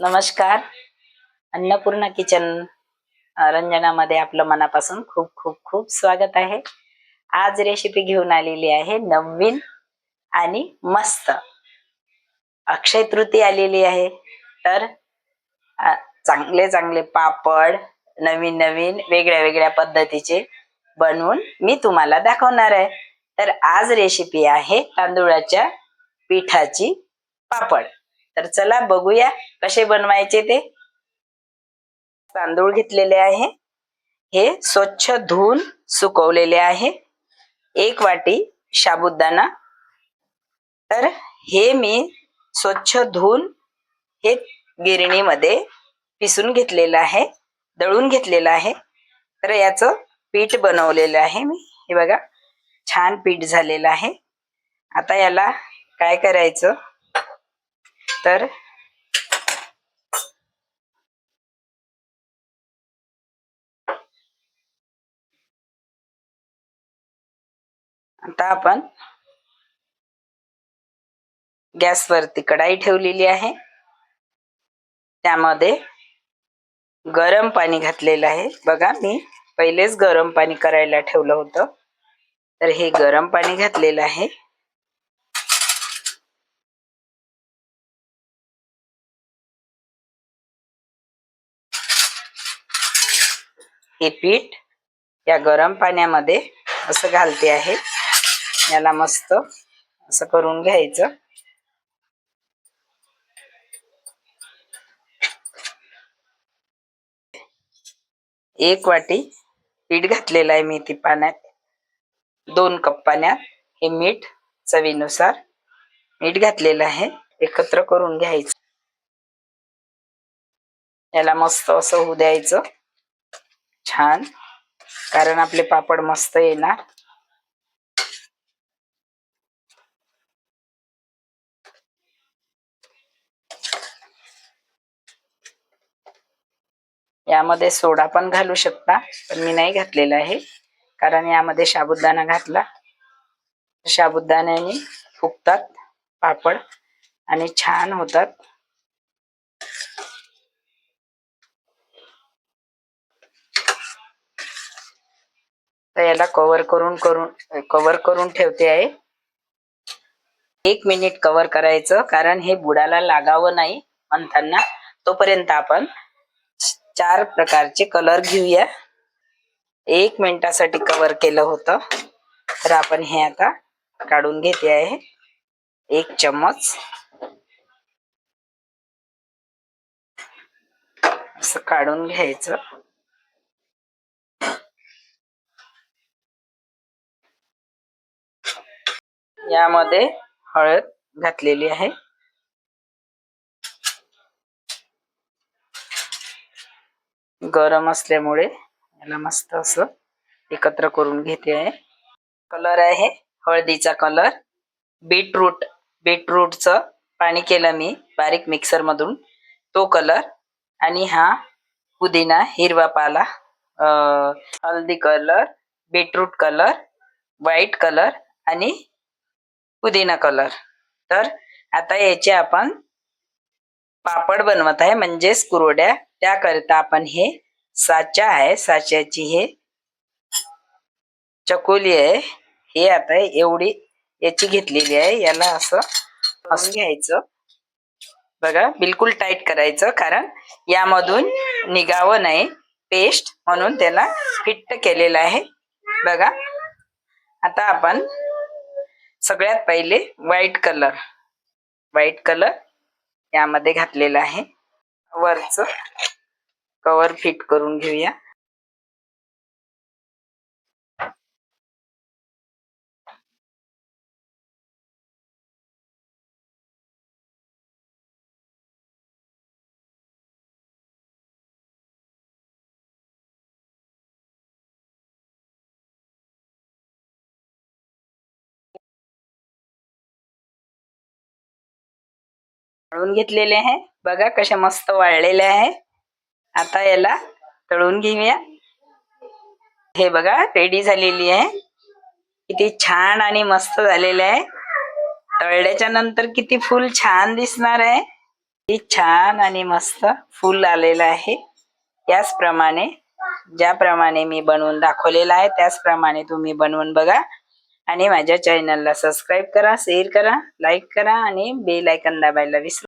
नमस्कार. अन्नपूर्णा किचन रंजनामध्ये आपलं मनापासून खूप खूप खूप स्वागत आहे. आज रेसिपी घेऊन आलेली आहे नवीन आणि मस्त. अक्षय तृतीया आलेली आहे, तर चांगले चांगले पापड नवीन नवीन वेगळ्या वेगळ्या पद्धतीचे बनवून मी तुम्हाला दाखवणार आहे. तर आज रेसिपी आहे तांदूळाच्या पिठाची पापड. तर चला बघूया कसे बनवायचे ते. तांदूळ घेतलेले आहे, हे स्वच्छ धुवून सुकवलेले आहे. 1 वाटी साबुदाणा. तर हे मी स्वच्छ धुवून हे गिरणीमध्ये पिसून घेतलेलं आहे, दळून घेतलेलं आहे. तर याचं पीठ बनवलेलं आहे मी. हे बघा, छान पीठ झालेलं आहे. आता याला काय करायचं, तर आता आपण गॅसवरती कढाई ठेवलेली आहे. त्यामध्ये गरम पाणी घातलेलं आहे. बघा, मी पहिलेच गरम पाणी करायला ठेवलं होतं. तर हे गरम पाणी घातलेलं आहे. हे पीठ या गरम पाण्यामध्ये असं घालते आहे. याला मस्त असं करून घ्यायचं. एक वाटी पीठ घातलेलं आहे मी ती पाण्यात. 2 कप पाण्यात हे मीठ चवीनुसार मीठ घातलेलं आहे. एकत्र करून घ्यायचं. याला मस्त असं होऊ द्यायचं छान, कारण आपले पापड मस्त येणार. यामध्ये सोडा पण घालू शकता, पण मी नाही घातलेला आहे, कारण यामध्ये साबुदाणा घातला. साबुदाण्याने फुगतात पापड आणि छान होतात. तर याला कव्हर करून ठेवते आहे. 1 मिनिट कव्हर करायचं, कारण हे बुडाला लागावं नाही म्हणताना. तोपर्यंत आपण 4 प्रकारचे कलर घेऊया. 1 मिनिटासाठी कव्हर केलं होतं. तर आपण हे आता काढून घेते आहे. 1 चम्मच असं काढून घ्यायचं. यामध्ये हळद घातलेली आहे. गरम असल्यामुळे याला मस्त असं एकत्र करून घेते आहे. कलर आहे हळदीचा कलर. बीटरूटचं पाणी केलं मी बारीक मिक्सर मधून, तो कलर. आणि हा पुदिना हिरवा पाला, हळदी colour, beetroot colour, white colour आणि पुदिना कलर. तर आता याचे आपण पापड बनवत आहे, म्हणजेच कुरवड्या. त्याकरिता आपण हे साचा आहे, साच्याची हे चकोली आहे. हे आता एवढी याची घेतलेली आहे. याला असं घ्यायचं. बघा, बिलकुल टाईट करायचं, कारण यामधून निघावं नाही पेस्ट, म्हणून त्याला फिट्ट केलेलं आहे. बघा, आता आपण सगळ्यात पहिले व्हाईट कलर यामध्ये घातलेला आहे. वरचं कवर फिट करून घेऊया. तळून घेतलेले आहे. बघा कशा मस्त वाळलेले आहे. आता याला तळून घेऊया. हे बघा, रेडी झालेली आहे. किती छान आणि मस्त झालेले आहे. तळल्याच्या नंतर किती फुल छान दिसणार आहे. छान आणि मस्त फुल आलेलं आहे. याचप्रमाणे ज्याप्रमाणे मी बनवून दाखवलेलं आहे त्याचप्रमाणे तुम्ही बनवून बघा आणि माझ्या चॅनलला सबस्क्राईब करा, शेअर करा, लाईक करा आणि बेल आयकॉन दाबायला विसरू